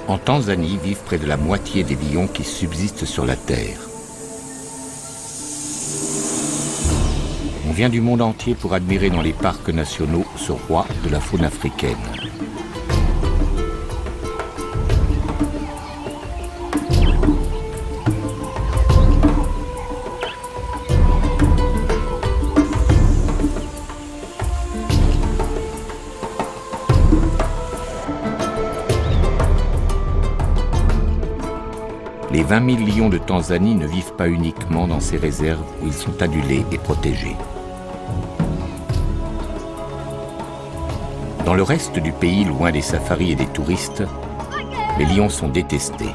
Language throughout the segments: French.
En Tanzanie vivent près de la moitié des lions qui subsistent sur la Terre. On vient du monde entier pour admirer dans les parcs nationaux ce roi de la faune africaine. Les 20 000 lions de Tanzanie ne vivent pas uniquement dans ces réserves où ils sont adulés et protégés. Dans le reste du pays, loin des safaris et des touristes, les lions sont détestés.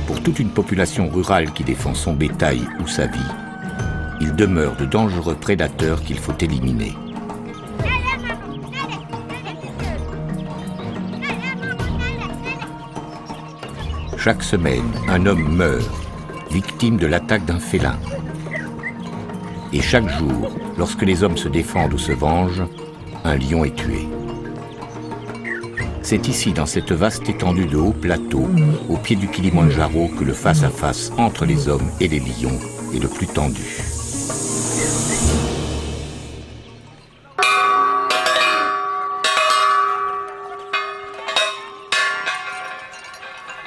Pour toute une population rurale qui défend son bétail ou sa vie, ils demeurent de dangereux prédateurs qu'il faut éliminer. Chaque semaine, un homme meurt, victime de l'attaque d'un félin. Et chaque jour, lorsque les hommes se défendent ou se vengent, un lion est tué. C'est ici, dans cette vaste étendue de hauts plateaux, au pied du Kilimandjaro, que le face-à-face entre les hommes et les lions est le plus tendu.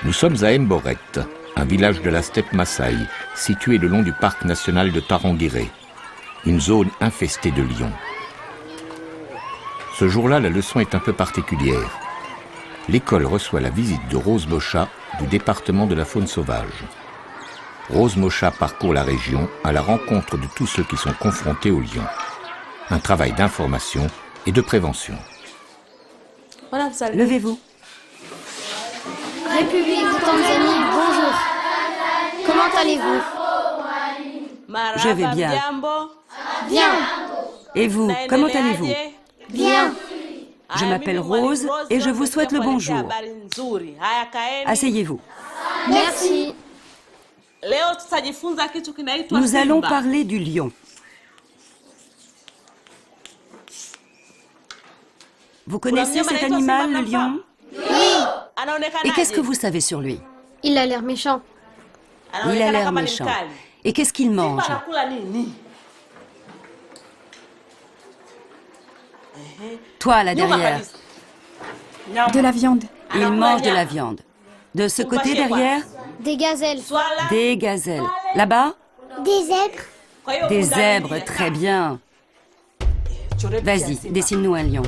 Nous sommes à Mboret, un village de la steppe Maasai, situé le long du parc national de Tarangire, une zone infestée de lions. Ce jour-là, la leçon est un peu particulière. L'école reçoit la visite de Rose Mocha du département de la faune sauvage. Rose Mocha parcourt la région à la rencontre de tous ceux qui sont confrontés aux lions. Un travail d'information et de prévention. Levez-vous. République de Tanzanie, bonjour. Comment allez-vous? Je vais bien. Bien. Et vous, comment allez-vous? Bien. Je m'appelle Rose et je vous souhaite le bonjour. Asseyez-vous. Merci. Nous allons parler du lion. Vous connaissez cet animal, le lion? Et qu'est-ce que vous savez sur lui? Il a l'air méchant. Il a l'air méchant. Et qu'est-ce qu'il mange? Toi, là derrière. De la viande. Il mange de la viande. De ce côté derrière? Des gazelles. Des gazelles. Là-bas? Des zèbres. Des zèbres, très bien. Vas-y, dessine-nous un lion.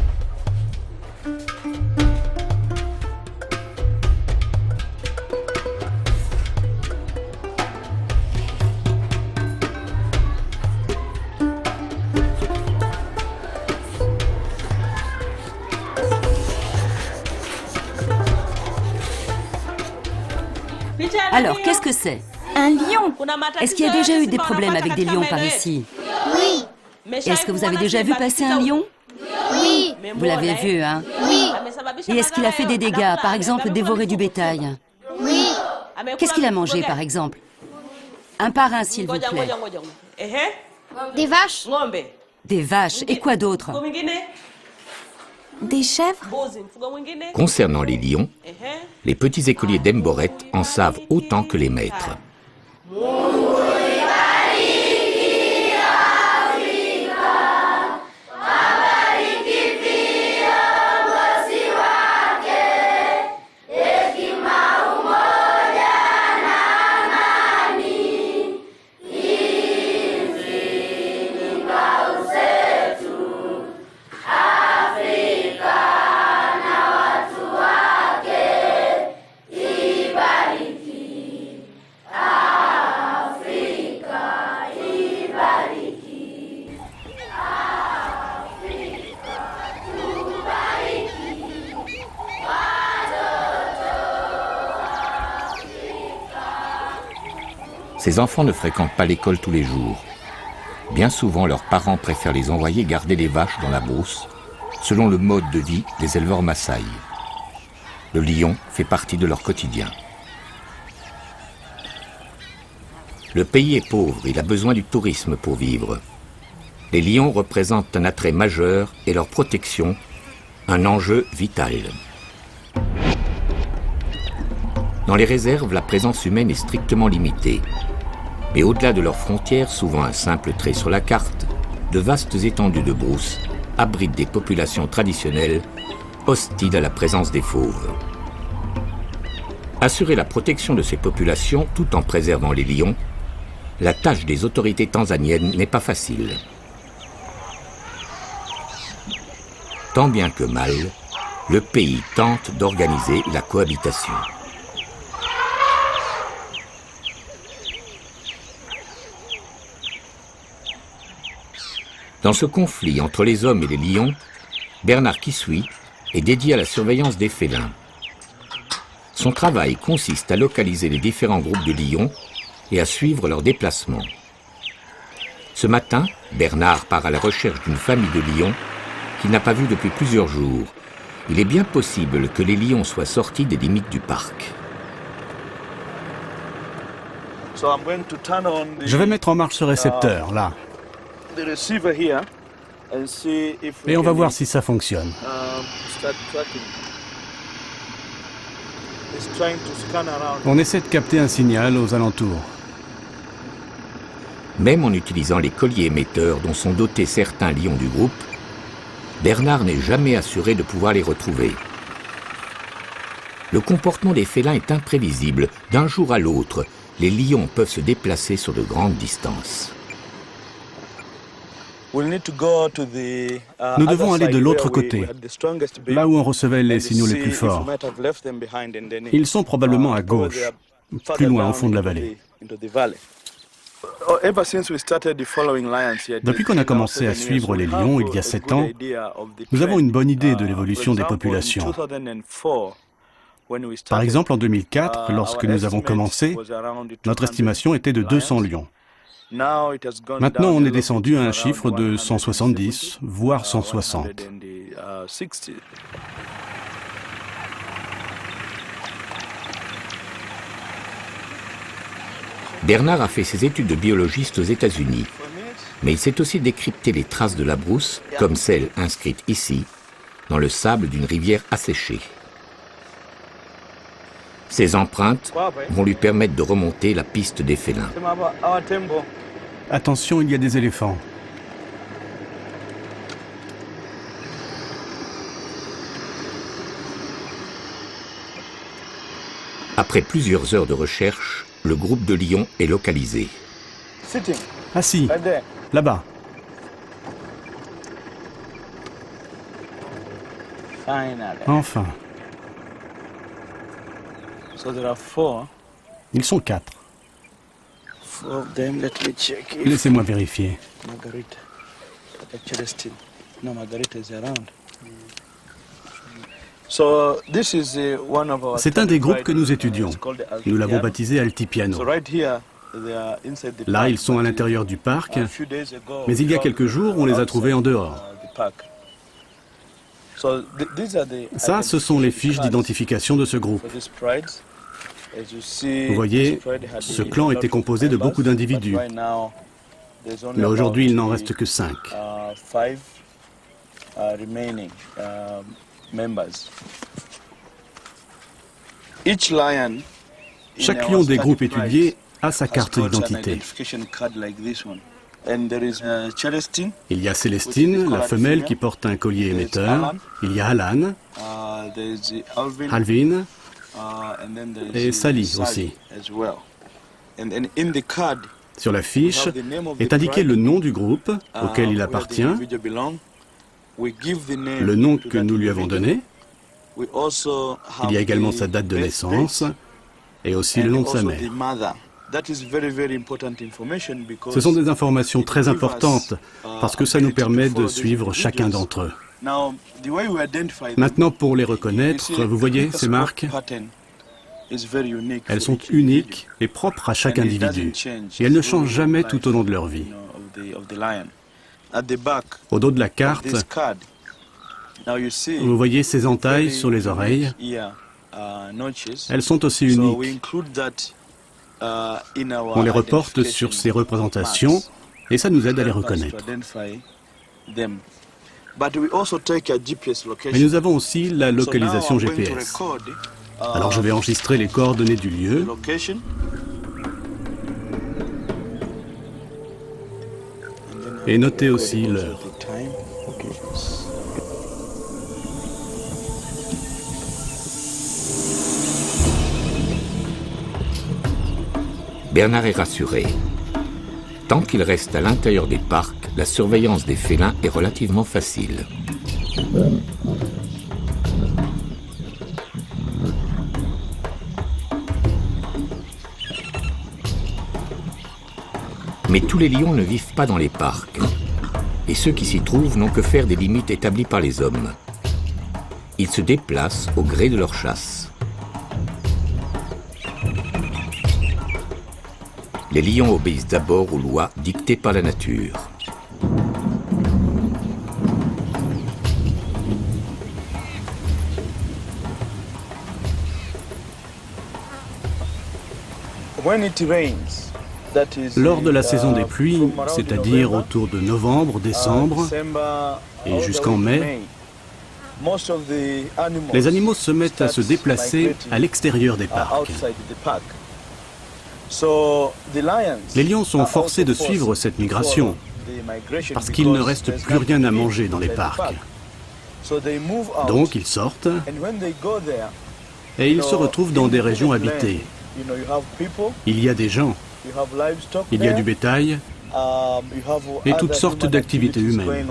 Alors, qu'est-ce que c'est? Un lion. Est-ce qu'il y a déjà eu des problèmes avec des lions par ici? Oui. Est-ce que vous avez déjà vu passer un lion? Oui. Vous l'avez vu, hein? Oui. Et est-ce qu'il a fait des dégâts, par exemple dévorer du bétail? Oui. Qu'est-ce qu'il a mangé, par exemple? Un par un, s'il vous plaît. Des vaches. Des vaches. Et quoi d'autre? Des chèvres. Concernant les lions, les petits écoliers d'Mboret en savent autant que les maîtres. Ces enfants ne fréquentent pas l'école tous les jours. Bien souvent, leurs parents préfèrent les envoyer garder les vaches dans la brousse, selon le mode de vie des éleveurs Maasai. Le lion fait partie de leur quotidien. Le pays est pauvre, il a besoin du tourisme pour vivre. Les lions représentent un attrait majeur et leur protection, un enjeu vital. Dans les réserves, la présence humaine est strictement limitée. Mais au-delà de leurs frontières, souvent un simple trait sur la carte, de vastes étendues de brousse abritent des populations traditionnelles hostiles à la présence des fauves. Assurer la protection de ces populations tout en préservant les lions, la tâche des autorités tanzaniennes n'est pas facile. Tant bien que mal, le pays tente d'organiser la cohabitation. Dans ce conflit entre les hommes et les lions, Bernard Kisui est dédié à la surveillance des félins. Son travail consiste à localiser les différents groupes de lions et à suivre leurs déplacements. Ce matin, Bernard part à la recherche d'une famille de lions qu'il n'a pas vue depuis plusieurs jours. Il est bien possible que les lions soient sortis des limites du parc. Je vais mettre en marche ce récepteur, là. Et on va voir si ça fonctionne. On essaie de capter un signal aux alentours. Même en utilisant les colliers émetteurs dont sont dotés certains lions du groupe, Bernard n'est jamais assuré de pouvoir les retrouver. Le comportement des félins est imprévisible. D'un jour à l'autre, les lions peuvent se déplacer sur de grandes distances. Nous devons aller de l'autre côté, là où on recevait les signaux les plus forts. Ils sont probablement à gauche, plus loin au fond de la vallée. Depuis qu'on a commencé à suivre les lions il y a 7 ans, nous avons une bonne idée de l'évolution des populations. Par exemple, en 2004, lorsque nous avons commencé, notre estimation était de 200 lions. Maintenant, on est descendu à un chiffre de 170, voire 160. Bernard a fait ses études de biologiste aux États-Unis, mais il sait aussi décrypter les traces de la brousse, comme celles inscrites ici, dans le sable d'une rivière asséchée. Ces empreintes vont lui permettre de remonter la piste des félins. Attention, il y a des éléphants. Après plusieurs heures de recherche, le groupe de lions est localisé. Assis, là-bas. Enfin. Ils sont 4. Laissez-moi vérifier. C'est un des groupes que nous étudions. Nous l'avons baptisé Altipiano. Là, ils sont à l'intérieur du parc, mais il y a quelques jours, on les a trouvés en dehors. Ça, ce sont les fiches d'identification de ce groupe. Vous voyez, ce clan était composé de beaucoup d'individus. Mais aujourd'hui, il n'en reste que 5. Chaque lion des groupes étudiés a sa carte d'identité. Il y a Célestine, la femelle qui porte un collier émetteur. Il y a Alan, Alvin et Sally aussi. Sur la fiche est indiqué le nom du groupe auquel il appartient, le nom que nous lui avons donné. Il y a également sa date de naissance et aussi le nom de sa mère. Ce sont des informations très importantes parce que ça nous permet de suivre chacun d'entre eux. Maintenant, pour les reconnaître, vous voyez ces marques? Elles sont uniques et propres à chaque individu. Et elles ne changent jamais tout au long de leur vie. Au dos de la carte, vous voyez ces entailles sur les oreilles. Elles sont aussi uniques. On les reporte sur ces représentations et ça nous aide à les reconnaître. Mais nous avons aussi la localisation GPS. Alors je vais enregistrer les coordonnées du lieu. Et noter aussi l'heure. Bernard est rassuré. Tant qu'il reste à l'intérieur des parcs, la surveillance des félins est relativement facile. Mais tous les lions ne vivent pas dans les parcs. Et ceux qui s'y trouvent n'ont que faire des limites établies par les hommes. Ils se déplacent au gré de leur chasse. Les lions obéissent d'abord aux lois dictées par la nature. Lors de la saison des pluies, c'est-à-dire autour de novembre, décembre et jusqu'en mai, les animaux se mettent à se déplacer à l'extérieur des parcs. Les lions sont forcés de suivre cette migration parce qu'il ne reste plus rien à manger dans les parcs. Donc ils sortent et ils se retrouvent dans des régions habitées. Il y a des gens, il y a du bétail et toutes sortes d'activités humaines.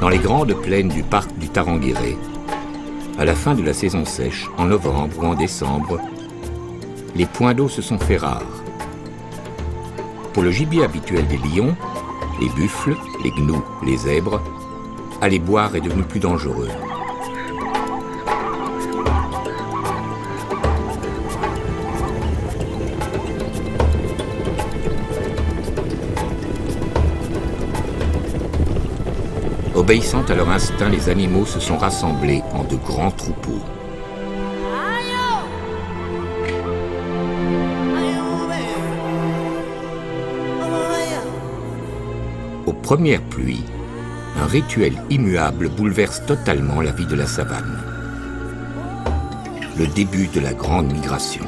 Dans les grandes plaines du parc du Tarangire, à la fin de la saison sèche, en novembre ou en décembre, les points d'eau se sont fait rares. Pour le gibier habituel des lions, les buffles, les gnous, les zèbres, aller boire est devenu plus dangereux. Obéissant à leur instinct, les animaux se sont rassemblés en de grands troupeaux. Aux premières pluies, un rituel immuable bouleverse totalement la vie de la savane. Le début de la grande migration.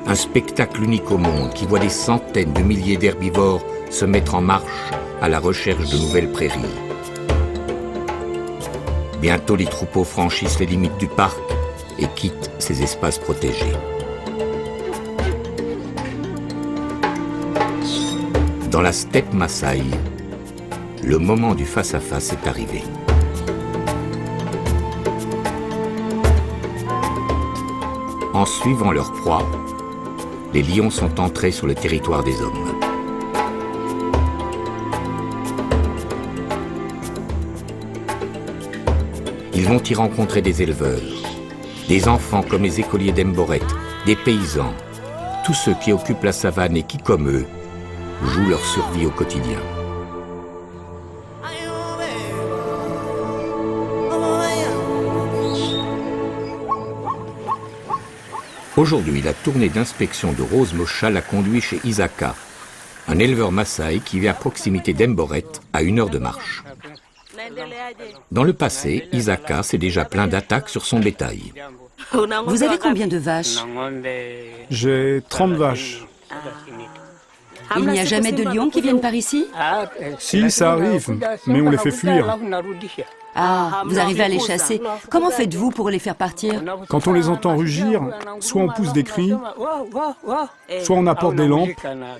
Un spectacle unique au monde qui voit des centaines de milliers d'herbivores se mettre en marche à la recherche de nouvelles prairies. Bientôt, les troupeaux franchissent les limites du parc et quittent ces espaces protégés. Dans la steppe Maasai, le moment du face-à-face est arrivé. En suivant leur proie, les lions sont entrés sur le territoire des hommes. Ils vont y rencontrer des éleveurs, des enfants comme les écoliers d'Emboret, des paysans, tous ceux qui occupent la savane et qui, comme eux, jouent leur survie au quotidien. Aujourd'hui, la tournée d'inspection de Rose Mosha l'a conduit chez Isaka, un éleveur Maasai qui vit à proximité d'Emboret, à 1 heure de marche. Dans le passé, Isaka s'est déjà plaint d'attaques sur son bétail. Vous avez combien de vaches? J'ai 30 vaches. Il n'y a jamais de lions qui viennent par ici? Si, ça arrive, mais on les fait fuir. Ah, vous arrivez à les chasser. Comment faites-vous pour les faire partir? Quand on les entend rugir, soit on pousse des cris, soit on apporte des lampes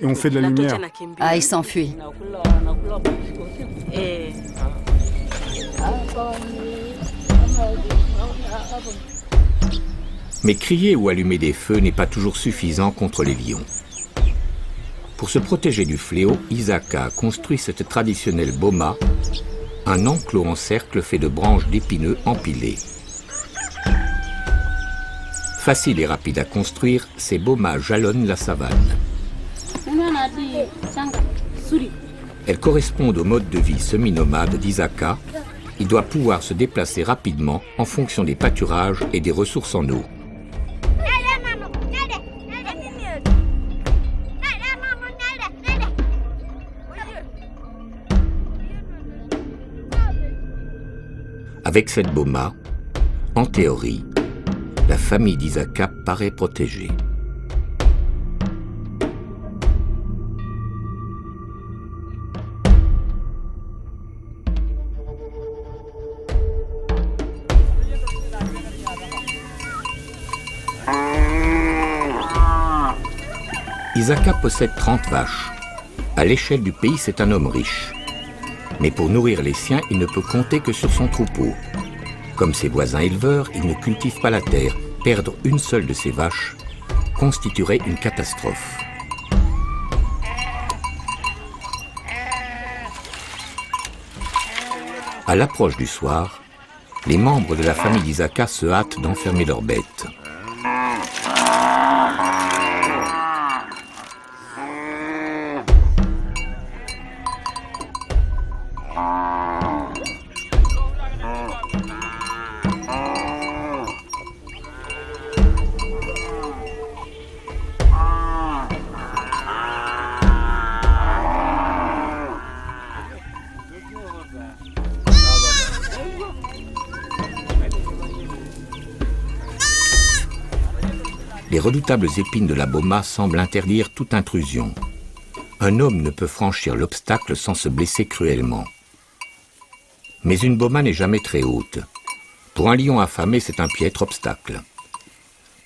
et on fait de la lumière. Ah, ils s'enfuient. Mais crier ou allumer des feux n'est pas toujours suffisant contre les lions. Pour se protéger du fléau, Isaka a construit cette traditionnelle boma, un enclos en cercle fait de branches d'épineux empilées. Facile et rapide à construire, ces bomas jalonnent la savane. Elles correspondent au mode de vie semi-nomade d'Isaka. Il doit pouvoir se déplacer rapidement en fonction des pâturages et des ressources en eau. Avec cette boma, en théorie, la famille d'Isaka paraît protégée. Isaka possède 30 vaches. À l'échelle du pays, c'est un homme riche. Mais pour nourrir les siens, il ne peut compter que sur son troupeau. Comme ses voisins éleveurs, il ne cultive pas la terre. Perdre une seule de ses vaches constituerait une catastrophe. À l'approche du soir, les membres de la famille d'Isaka se hâtent d'enfermer leurs bêtes. Les redoutables épines de la boma semblent interdire toute intrusion. Un homme ne peut franchir l'obstacle sans se blesser cruellement. Mais une boma n'est jamais très haute. Pour un lion affamé, c'est un piètre obstacle.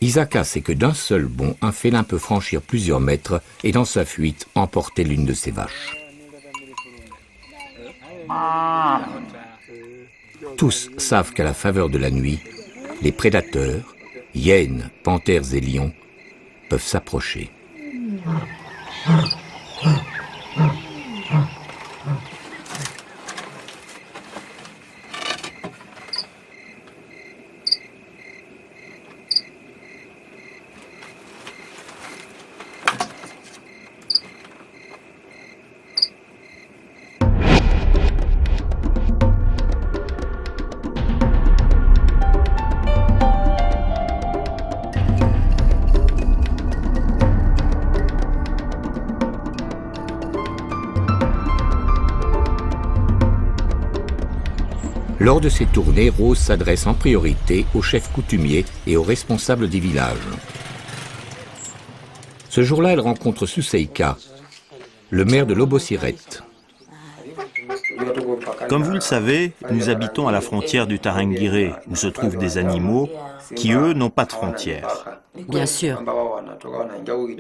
Isaka sait que d'un seul bond, un félin peut franchir plusieurs mètres et dans sa fuite, emporter l'une de ses vaches. Tous savent qu'à la faveur de la nuit, les prédateurs, hyènes, panthères et lions, peuvent s'approcher. Lors de ces tournées, Rose s'adresse en priorité aux chefs coutumiers et aux responsables des villages. Ce jour-là, elle rencontre Suseika, le maire de Lobosiret. Comme vous le savez, nous habitons à la frontière du Tarangire, où se trouvent des animaux qui, eux, n'ont pas de frontières. Bien sûr.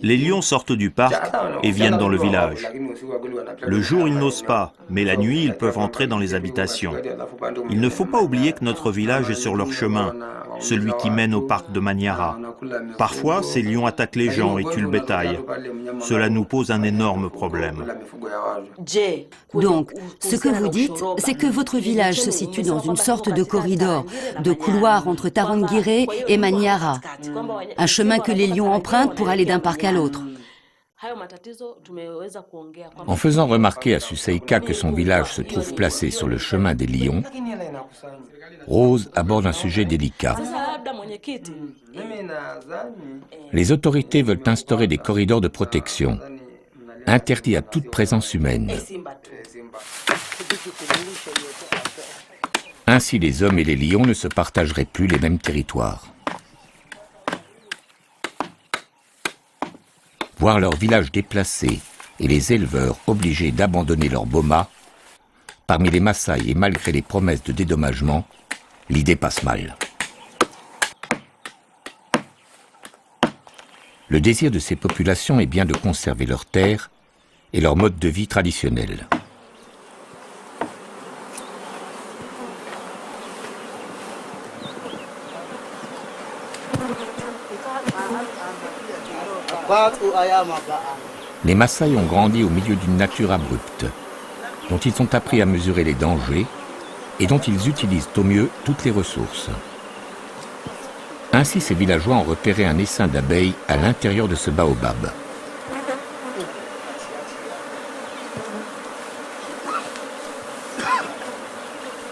Les lions sortent du parc et viennent dans le village. Le jour, ils n'osent pas, mais la nuit, ils peuvent entrer dans les habitations. Il ne faut pas oublier que notre village est sur leur chemin, celui qui mène au parc de Manyara. Parfois, ces lions attaquent les gens et tuent le bétail. Cela nous pose un énorme problème. Donc, ce que vous dites, c'est que votre village se situe dans une sorte de corridor, de couloir entre Tarangire et Manyara. Un chemin que les lions empruntent pour aller d'un parc à l'autre. En faisant remarquer à Suseika que son village se trouve placé sur le chemin des lions, Rose aborde un sujet délicat. Les autorités veulent instaurer des corridors de protection, interdits à toute présence humaine. Ainsi, les hommes et les lions ne se partageraient plus les mêmes territoires. Voir leur village déplacé et les éleveurs obligés d'abandonner leur boma, parmi les Maasai et malgré les promesses de dédommagement, l'idée passe mal. Le désir de ces populations est bien de conserver leurs terres et leur mode de vie traditionnel. Les Maasai ont grandi au milieu d'une nature abrupte, dont ils ont appris à mesurer les dangers et dont ils utilisent au mieux toutes les ressources. Ainsi, ces villageois ont repéré un essaim d'abeilles à l'intérieur de ce baobab.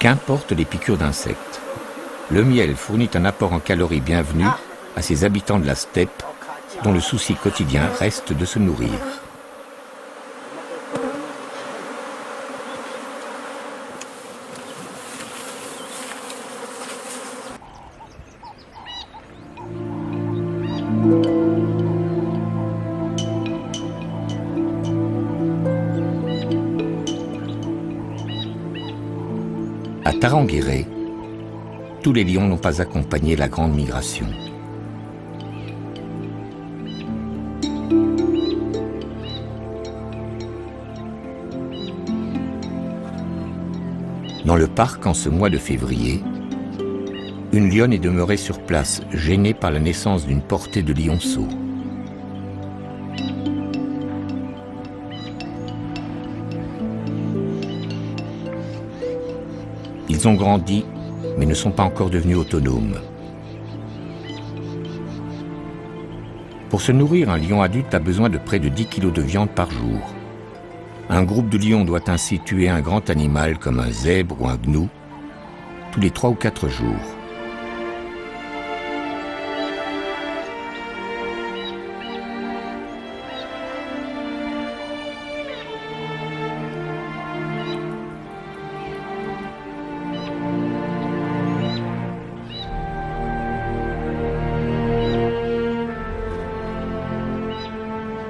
Qu'importe les piqûres d'insectes. Le miel fournit un apport en calories bienvenu à ces habitants de la steppe dont le souci quotidien reste de se nourrir. À Tarangire, tous les lions n'ont pas accompagné la grande migration. Dans le parc, en ce mois de février, une lionne est demeurée sur place, gênée par la naissance d'une portée de lionceaux. Ils ont grandi, mais ne sont pas encore devenus autonomes. Pour se nourrir, un lion adulte a besoin de près de 10 kg de viande par jour. Un groupe de lions doit ainsi tuer un grand animal comme un zèbre ou un gnou tous les 3 ou 4 jours.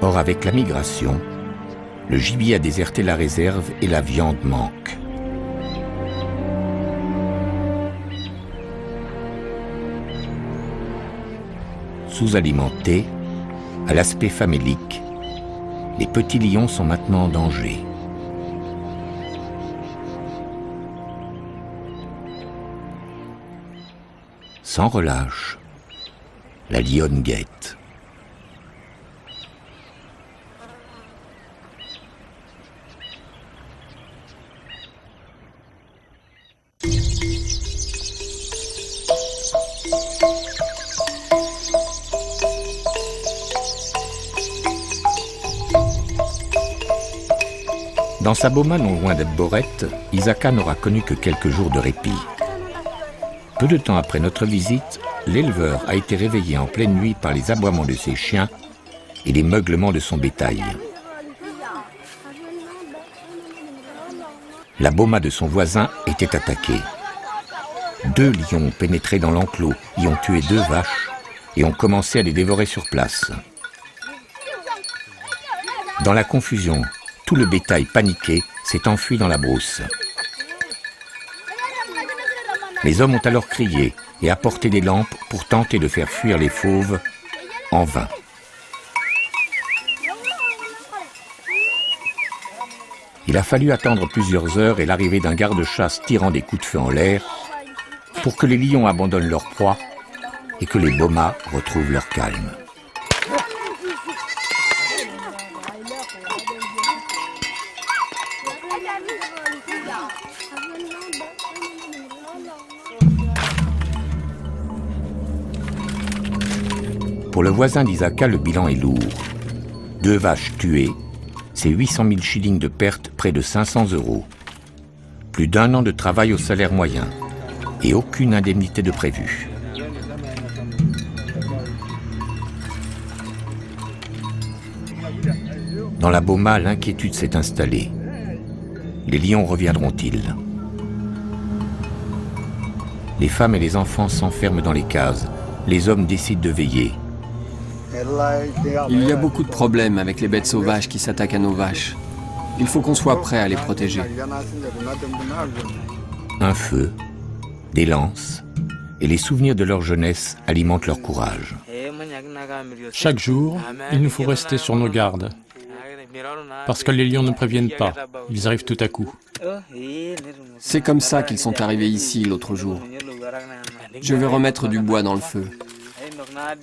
Or, avec la migration, le gibier a déserté la réserve et la viande manque. Sous-alimentés, à l'aspect famélique, les petits lions sont maintenant en danger. Sans relâche, la lionne guette. Dans sa boma non loin d'Ebboret, Isaka n'aura connu que quelques jours de répit. Peu de temps après notre visite, l'éleveur a été réveillé en pleine nuit par les aboiements de ses chiens et les meuglements de son bétail. La boma de son voisin était attaquée. 2 lions ont pénétré dans l'enclos, y ont tué 2 vaches et ont commencé à les dévorer sur place. Dans la confusion, tout le bétail paniqué s'est enfui dans la brousse. Les hommes ont alors crié et apporté des lampes pour tenter de faire fuir les fauves, en vain. Il a fallu attendre plusieurs heures et l'arrivée d'un garde-chasse tirant des coups de feu en l'air pour que les lions abandonnent leur proie et que les bomas retrouvent leur calme. Pour le voisin d'Isaka, le bilan est lourd. 2 vaches tuées, c'est 800 000 shillings de pertes, près de 500 €. Plus d'1 an de travail au salaire moyen et aucune indemnité de prévue. Dans la boma, l'inquiétude s'est installée. Les lions reviendront-ils? Les femmes et les enfants s'enferment dans les cases. Les hommes décident de veiller. Il y a beaucoup de problèmes avec les bêtes sauvages qui s'attaquent à nos vaches. Il faut qu'on soit prêt à les protéger. Un feu, des lances et les souvenirs de leur jeunesse alimentent leur courage. Chaque jour, il nous faut rester sur nos gardes. Parce que les lions ne préviennent pas, ils arrivent tout à coup. C'est comme ça qu'ils sont arrivés ici l'autre jour. Je vais remettre du bois dans le feu.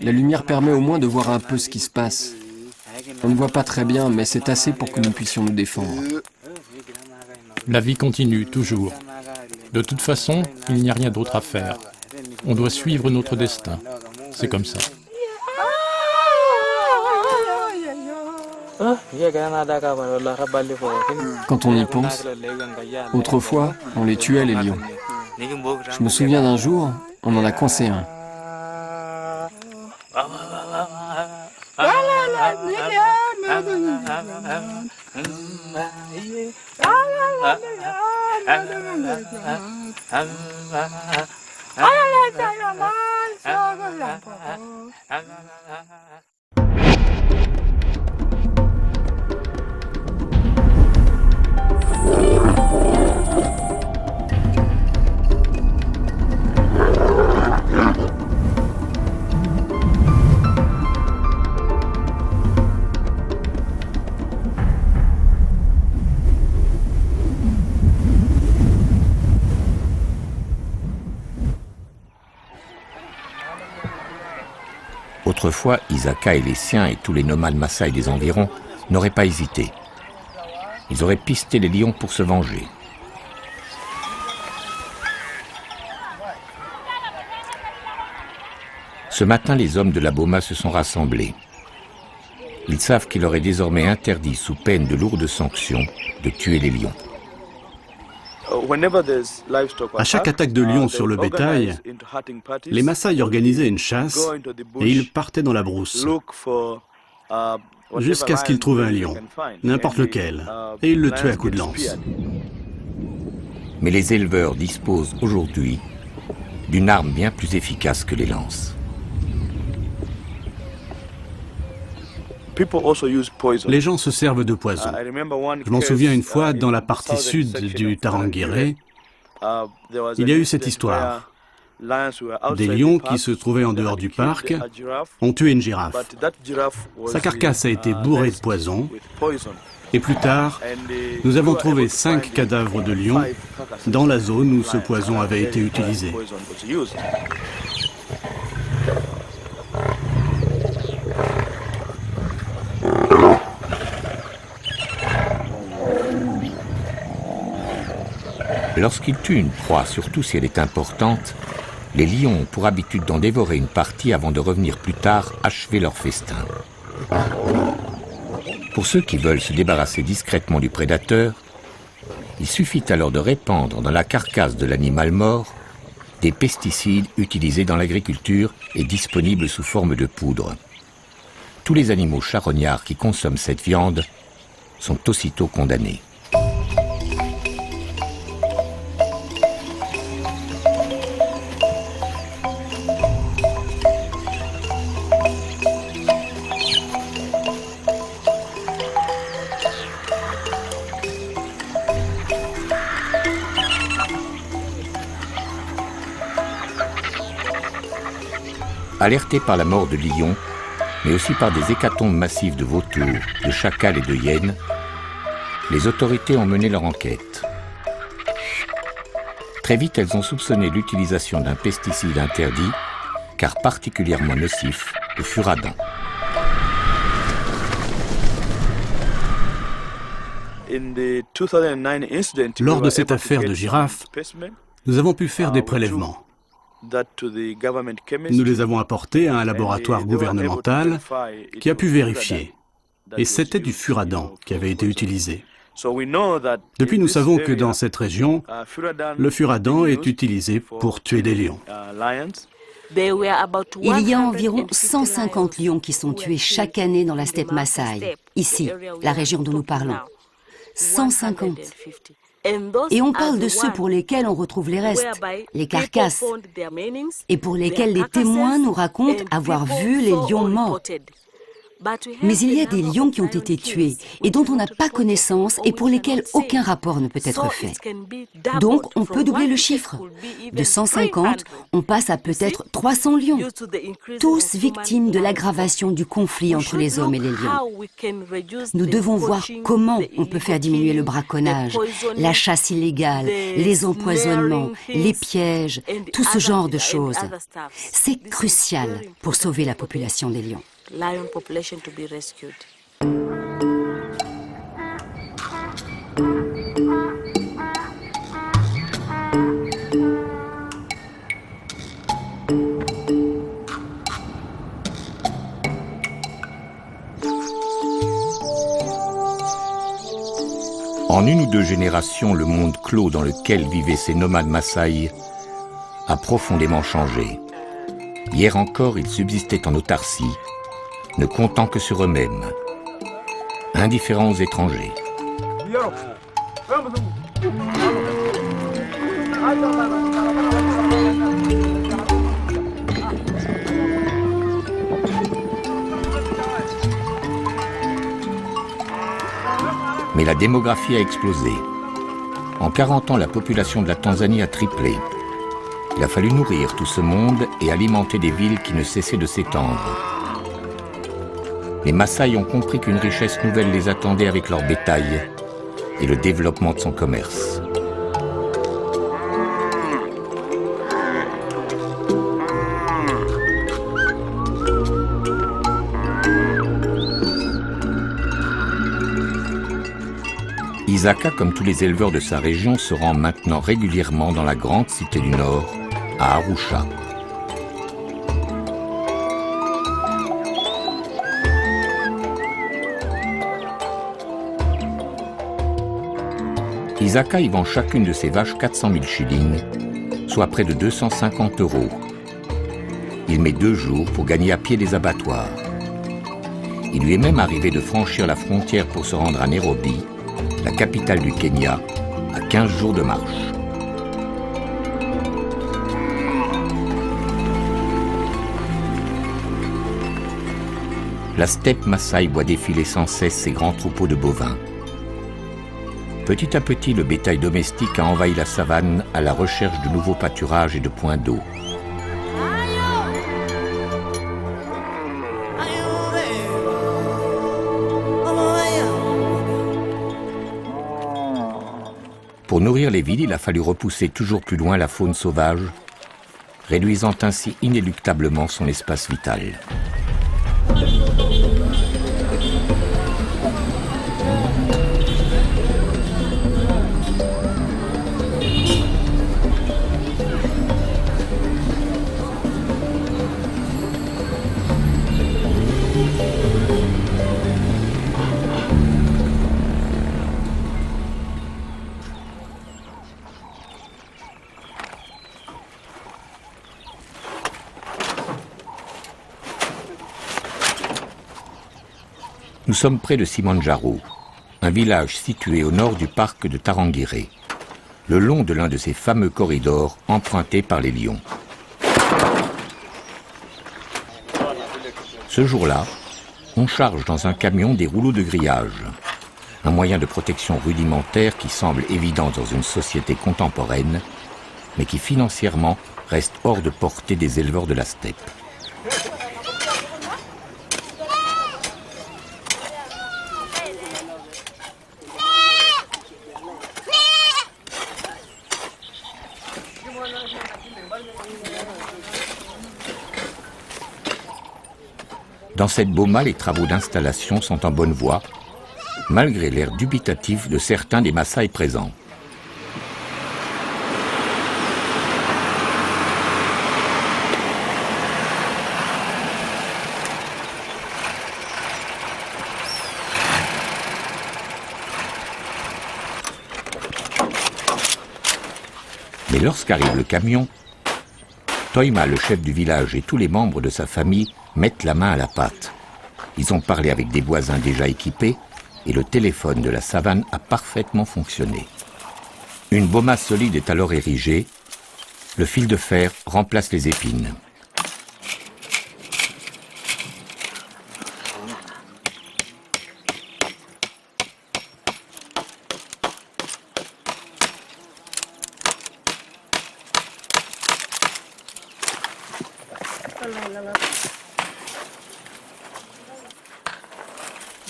La lumière permet au moins de voir un peu ce qui se passe. On ne voit pas très bien, mais c'est assez pour que nous puissions nous défendre. La vie continue, toujours. De toute façon, il n'y a rien d'autre à faire. On doit suivre notre destin. C'est comme ça. Quand on y pense, autrefois, on les tuait, les lions. Je me souviens d'un jour, on en a coincé un. Autrefois, Isaka et les siens et tous les nomades Maasai des environs n'auraient pas hésité. Ils auraient pisté les lions pour se venger. Ce matin, les hommes de la Boma se sont rassemblés. Ils savent qu'il leur est désormais interdit, sous peine de lourdes sanctions, de tuer les lions. À chaque attaque de lion sur le bétail, les Maasai organisaient une chasse et ils partaient dans la brousse jusqu'à ce qu'ils trouvent un lion, n'importe lequel, et ils le tuaient à coups de lance. Mais les éleveurs disposent aujourd'hui d'une arme bien plus efficace que les lances. Les gens se servent de poison. Je m'en souviens une fois, dans la partie sud du Tarangire, il y a eu cette histoire. Des lions qui se trouvaient en dehors du parc ont tué une girafe. Sa carcasse a été bourrée de poison. Et plus tard, nous avons trouvé 5 cadavres de lions dans la zone où ce poison avait été utilisé. Lorsqu'ils tuent une proie, surtout si elle est importante, les lions ont pour habitude d'en dévorer une partie avant de revenir plus tard achever leur festin. Pour ceux qui veulent se débarrasser discrètement du prédateur, il suffit alors de répandre dans la carcasse de l'animal mort des pesticides utilisés dans l'agriculture et disponibles sous forme de poudre. Tous les animaux charognards qui consomment cette viande sont aussitôt condamnés. Alertés par la mort de lions, mais aussi par des hécatombes massives de vautours, de chacals et de hyènes, les autorités ont mené leur enquête. Très vite, elles ont soupçonné l'utilisation d'un pesticide interdit, car particulièrement nocif, le furadin. Lors de cette affaire de girafe, nous avons pu faire des prélèvements. Nous les avons apportés à un laboratoire gouvernemental qui a pu vérifier. Et c'était du furadin qui avait été utilisé. Depuis, nous savons que dans cette région, le furadin est utilisé pour tuer des lions. Il y a environ 150 lions qui sont tués chaque année dans la steppe Maasai, ici, la région dont nous parlons. 150. Et on parle de ceux pour lesquels on retrouve les restes, les carcasses, et pour lesquels les témoins nous racontent avoir vu les lions morts. Mais il y a des lions qui ont été tués et dont on n'a pas connaissance et pour lesquels aucun rapport ne peut être fait. Donc on peut doubler le chiffre. De 150, on passe à peut-être 300 lions, tous victimes de l'aggravation du conflit entre les hommes et les lions. Nous devons voir comment on peut faire diminuer le braconnage, la chasse illégale, les empoisonnements, les pièges, tout ce genre de choses. C'est crucial pour sauver la population des lions. Lion population to be rescued. En une ou deux générations, le monde clos dans lequel vivaient ces nomades Maasai a profondément changé. Hier encore, ils subsistaient en autarcie, ne comptant que sur eux-mêmes, indifférents aux étrangers. Mais la démographie a explosé. En 40 ans, la population de la Tanzanie a triplé. Il a fallu nourrir tout ce monde et alimenter des villes qui ne cessaient de s'étendre. Les Maasai ont compris qu'une richesse nouvelle les attendait avec leur bétail et le développement de son commerce. Isaka, comme tous les éleveurs de sa région, se rend maintenant régulièrement dans la grande cité du Nord, à Arusha. Isaka y vend chacune de ses vaches 400 000 shillings, soit près de 250 €. Il met 2 jours pour gagner à pied les abattoirs. Il lui est même arrivé de franchir la frontière pour se rendre à Nairobi, la capitale du Kenya, à 15 jours de marche. La steppe Maasai voit défiler sans cesse ses grands troupeaux de bovins. Petit à petit, le bétail domestique a envahi la savane à la recherche de nouveaux pâturages et de points d'eau. Pour nourrir les villes, il a fallu repousser toujours plus loin la faune sauvage, réduisant ainsi inéluctablement son espace vital. Nous sommes près de Simanjaro, un village situé au nord du parc de Tarangire, le long de l'un de ces fameux corridors empruntés par les lions. Ce jour-là, on charge dans un camion des rouleaux de grillage, un moyen de protection rudimentaire qui semble évident dans une société contemporaine, mais qui financièrement reste hors de portée des éleveurs de la steppe. Dans cette boma, les travaux d'installation sont en bonne voie, malgré l'air dubitatif de certains des Maasai présents. Mais lorsqu'arrive le camion, Toima, le chef du village, et tous les membres de sa famille mettent la main à la pâte. Ils ont parlé avec des voisins déjà équipés et le téléphone de la savane a parfaitement fonctionné. Une boma solide est alors érigée. Le fil de fer remplace les épines.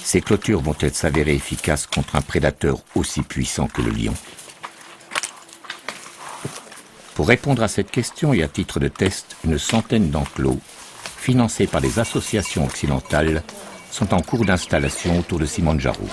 Ces clôtures vont-elles s'avérer efficaces contre un prédateur aussi puissant que le lion? Pour répondre à cette question et à titre de test, une centaine d'enclos, financés par des associations occidentales, sont en cours d'installation autour de Simanjaro.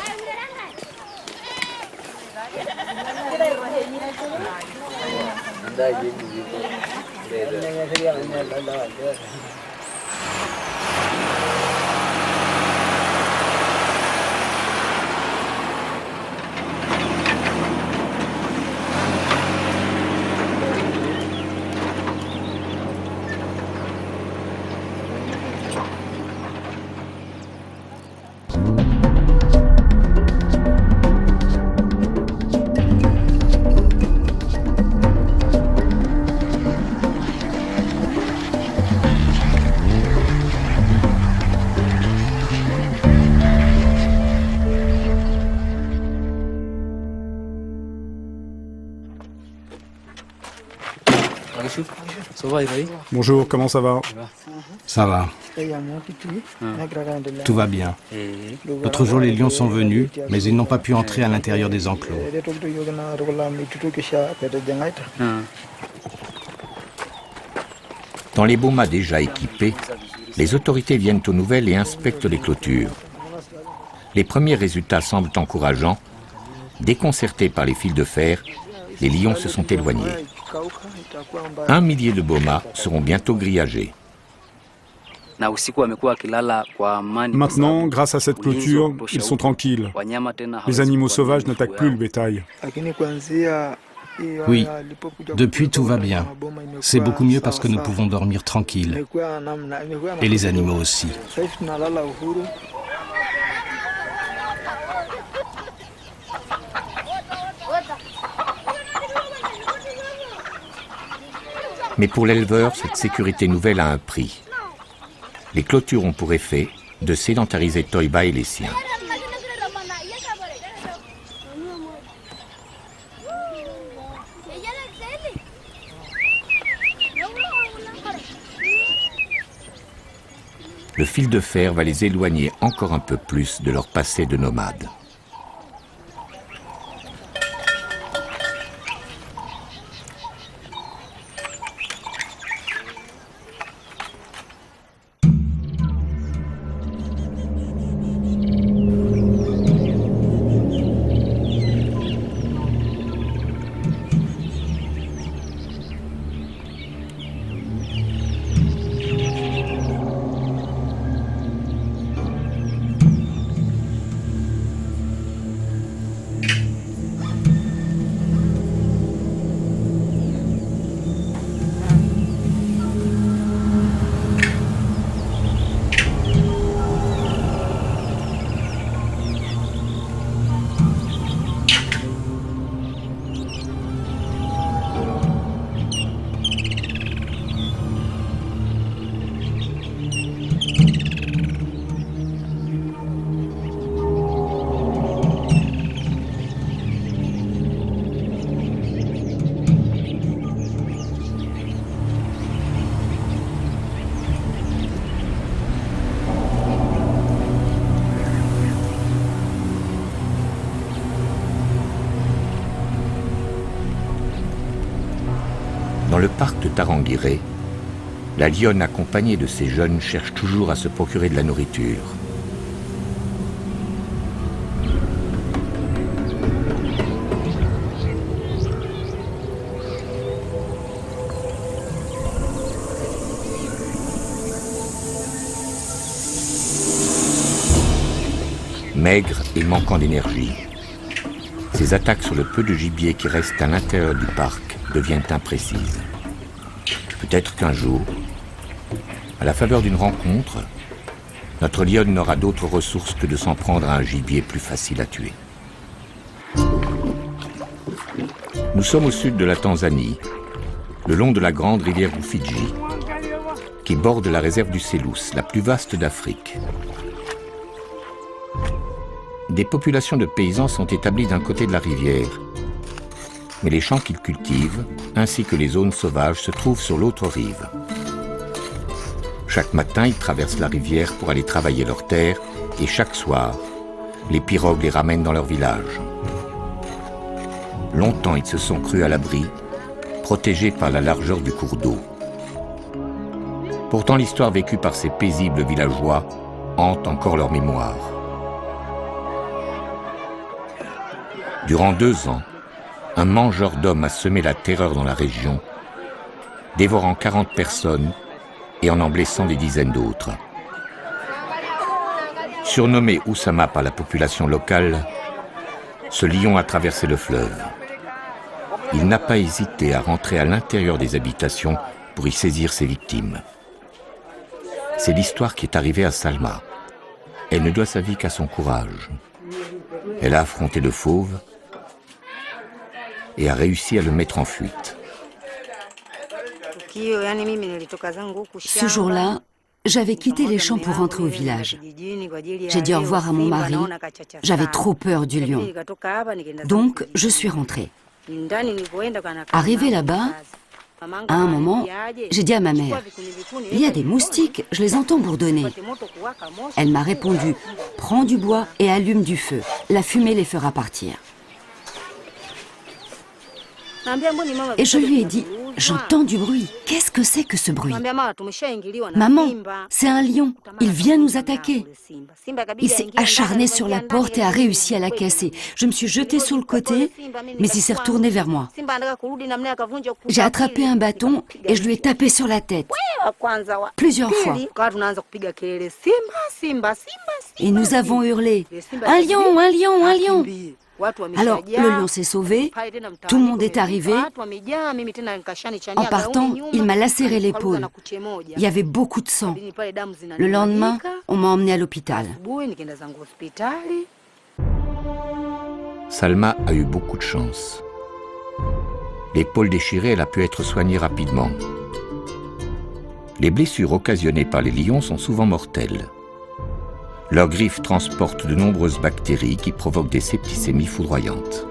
Bonjour, comment ça va? Ça va. Tout va bien. L'autre jour, les lions sont venus, mais ils n'ont pas pu entrer à l'intérieur des enclos. Dans les bomas déjà équipés, les autorités viennent aux nouvelles et inspectent les clôtures. Les premiers résultats semblent encourageants. Déconcertés par les fils de fer, les lions se sont éloignés. 1 millier de bomas seront bientôt grillagés. Maintenant, grâce à cette clôture, ils sont tranquilles. Les animaux sauvages n'attaquent plus le bétail. Oui, depuis tout va bien. C'est beaucoup mieux parce que nous pouvons dormir tranquilles. Et les animaux aussi. Mais pour l'éleveur, cette sécurité nouvelle a un prix. Les clôtures ont pour effet de sédentariser Toiba et les siens. Le fil de fer va les éloigner encore un peu plus de leur passé de nomades. Dans le parc de Tarangire, la lionne accompagnée de ses jeunes cherche toujours à se procurer de la nourriture. Maigre et manquant d'énergie, ses attaques sur le peu de gibier qui reste à l'intérieur du parc deviennent imprécises. Peut-être qu'un jour, à la faveur d'une rencontre, notre lionne n'aura d'autre ressource que de s'en prendre à un gibier plus facile à tuer. Nous sommes au sud de la Tanzanie, le long de la grande rivière Rufiji, qui borde la réserve du Selous, la plus vaste d'Afrique. Des populations de paysans sont établies d'un côté de la rivière, mais les champs qu'ils cultivent, ainsi que les zones sauvages, se trouvent sur l'autre rive. Chaque matin, ils traversent la rivière pour aller travailler leurs terres, et chaque soir, les pirogues les ramènent dans leur village. Longtemps, ils se sont crus à l'abri, protégés par la largeur du cours d'eau. Pourtant, l'histoire vécue par ces paisibles villageois hante encore leur mémoire. Durant 2 ans, un mangeur d'hommes a semé la terreur dans la région, dévorant 40 personnes et en blessant des dizaines d'autres. Surnommé Oussama par la population locale, ce lion a traversé le fleuve. Il n'a pas hésité à rentrer à l'intérieur des habitations pour y saisir ses victimes. C'est l'histoire qui est arrivée à Salma. Elle ne doit sa vie qu'à son courage. Elle a affronté le fauve et a réussi à le mettre en fuite. Ce jour-là, j'avais quitté les champs pour rentrer au village. J'ai dit au revoir à mon mari. J'avais trop peur du lion. Donc, je suis rentrée. Arrivée là-bas, À un moment, j'ai dit à ma mère, « Il y a des moustiques, je les entends bourdonner. » Elle m'a répondu, « Prends du bois et allume du feu. La fumée les fera partir. » Et je lui ai dit, « J'entends du bruit. Qu'est-ce que c'est que ce bruit ? » Maman, c'est un lion. Il vient nous attaquer. Il s'est acharné sur la porte et a réussi à la casser. Je me suis jetée sur le côté, mais il s'est retourné vers moi. J'ai attrapé un bâton et je lui ai tapé sur la tête. Plusieurs fois. Et nous avons hurlé, « Un lion, un lion, un lion !» Alors, le lion s'est sauvé, tout le monde est arrivé. En partant, il m'a lacéré l'épaule. Il y avait beaucoup de sang. Le lendemain, on m'a emmené à l'hôpital. Salma a eu beaucoup de chance. L'épaule déchirée, elle a pu être soignée rapidement. Les blessures occasionnées par les lions sont souvent mortelles. Leurs griffes transportent de nombreuses bactéries qui provoquent des septicémies foudroyantes.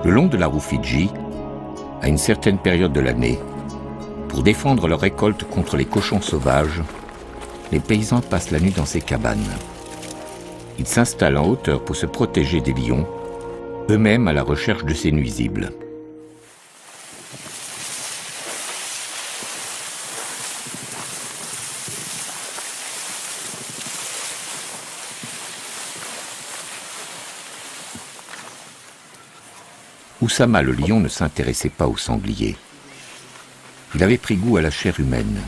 Le long de la Rufiji, à une certaine période de l'année, pour défendre leur récolte contre les cochons sauvages, les paysans passent la nuit dans ces cabanes. Ils s'installent en hauteur pour se protéger des lions, eux-mêmes à la recherche de ces nuisibles. Oussama le lion ne s'intéressait pas aux sangliers. Il avait pris goût à la chair humaine.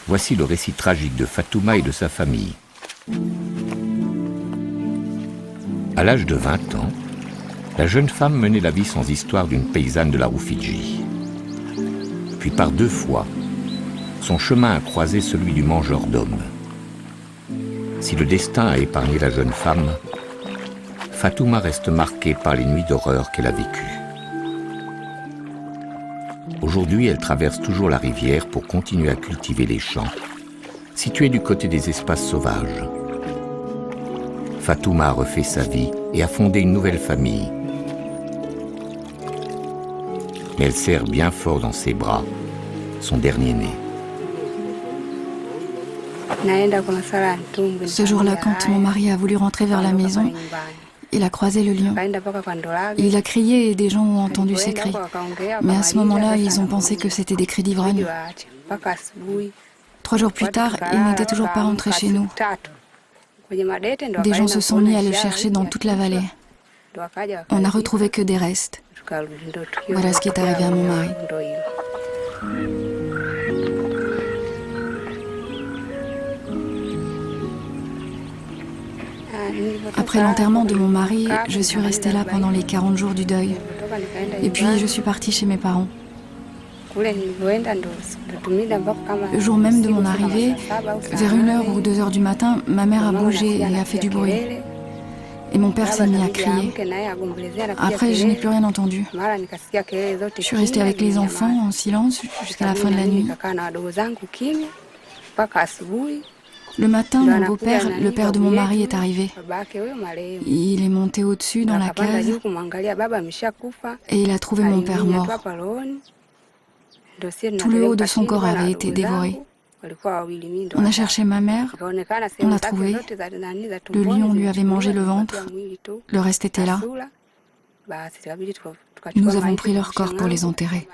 Voici le récit tragique de Fatouma et de sa famille. À l'âge de 20 ans, la jeune femme menait la vie sans histoire d'une paysanne de la Rufiji. Puis par 2 fois, son chemin a croisé celui du mangeur d'hommes. Si le destin a épargné la jeune femme, Fatouma reste marquée par les nuits d'horreur qu'elle a vécues. Aujourd'hui, elle traverse toujours la rivière pour continuer à cultiver les champs, situés du côté des espaces sauvages. Fatouma a refait sa vie et a fondé une nouvelle famille. Mais elle serre bien fort dans ses bras son dernier-né. Ce jour-là, quand mon mari a voulu rentrer vers la maison, il a croisé le lion. Il a crié et des gens ont entendu ses cris. Mais à ce moment-là, ils ont pensé que c'était des cris d'ivrogne. 3 jours plus tard, il n'était toujours pas rentré chez nous. Des gens se sont mis à le chercher dans toute la vallée. On n'a retrouvé que des restes. Voilà ce qui est arrivé à mon mari. Après l'enterrement de mon mari, je suis restée là pendant les 40 jours du deuil. Et puis je suis partie chez mes parents. Le jour même de mon arrivée, vers 1h ou 2h du matin, ma mère a bougé et a fait du bruit. Et mon père s'est mis à crier. Après, je n'ai plus rien entendu. Je suis restée avec les enfants en silence jusqu'à la fin de la nuit. Le matin, mon beau-père, le père de mon mari, est arrivé. Il est monté au-dessus dans la case et il a trouvé mon père mort. Tout le haut de son corps avait été dévoré. On a cherché ma mère, on l'a trouvée. Le lion lui avait mangé le ventre, le reste était là. Nous avons pris leur corps pour les enterrer.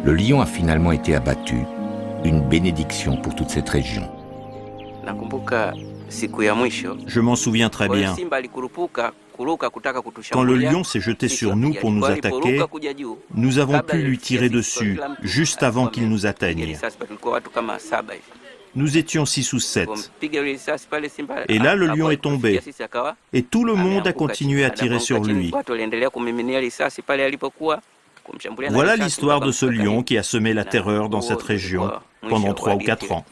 Le lion a finalement été abattu, une bénédiction pour toute cette région. Je m'en souviens très bien. Quand le lion s'est jeté sur nous pour nous attaquer, nous avons pu lui tirer dessus, juste avant qu'il nous atteigne. Nous étions 6 ou 7. Et là, le lion est tombé. Et tout le monde a continué à tirer sur lui. Voilà l'histoire de ce lion qui a semé la terreur dans cette région pendant 3 ou 4 ans.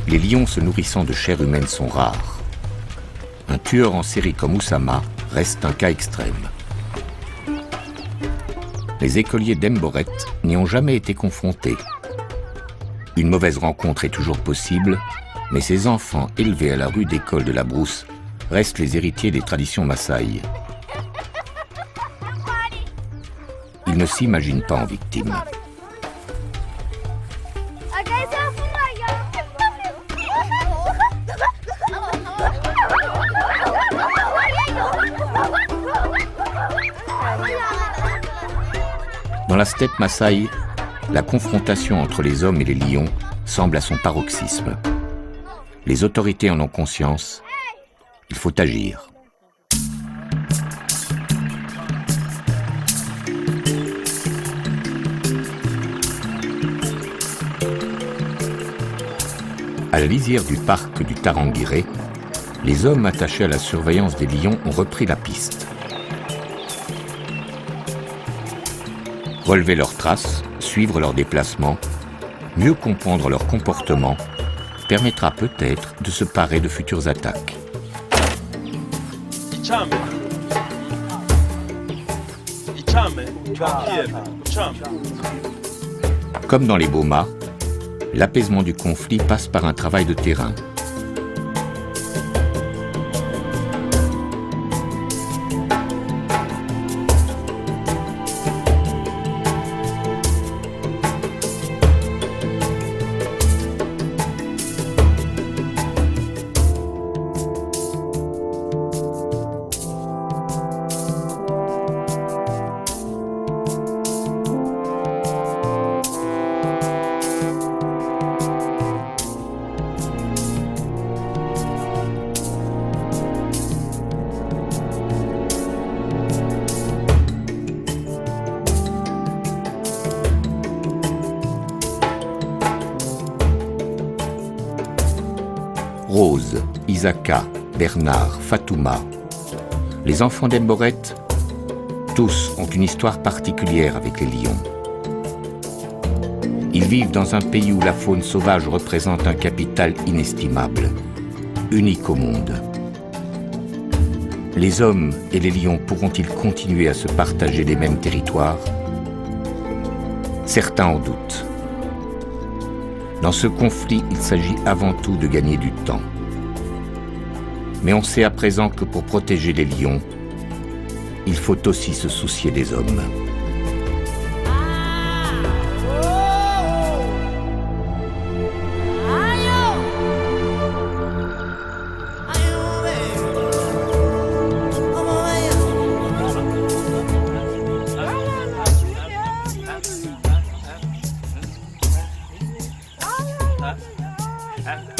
Les lions se nourrissant de chair humaine sont rares. Un tueur en série comme Oussama reste un cas extrême. Les écoliers d'Emboret n'y ont jamais été confrontés. Une mauvaise rencontre est toujours possible, mais ces enfants élevés à la rue d'école de la Brousse restent les héritiers des traditions Maasai. Ils ne s'imaginent pas en victimes. Dans la steppe Maasai, la confrontation entre les hommes et les lions semble à son paroxysme. Les autorités en ont conscience. Il faut agir. À la lisière du parc du Tarangire, les hommes attachés à la surveillance des lions ont repris la piste. Relever leurs traces, suivre leurs déplacements, mieux comprendre leur comportement, permettra peut-être de se parer de futures attaques. Comme dans les Boma, l'apaisement du conflit passe par un travail de terrain. Rose, Isaka, Bernard, Fatouma. Les enfants d'Emboret, tous ont une histoire particulière avec les lions. Ils vivent dans un pays où la faune sauvage représente un capital inestimable, unique au monde. Les hommes et les lions pourront-ils continuer à se partager les mêmes territoires? Certains en doutent. Dans ce conflit, il s'agit avant tout de gagner du temps. Mais on sait à présent que pour protéger les lions, il faut aussi se soucier des hommes. Huh?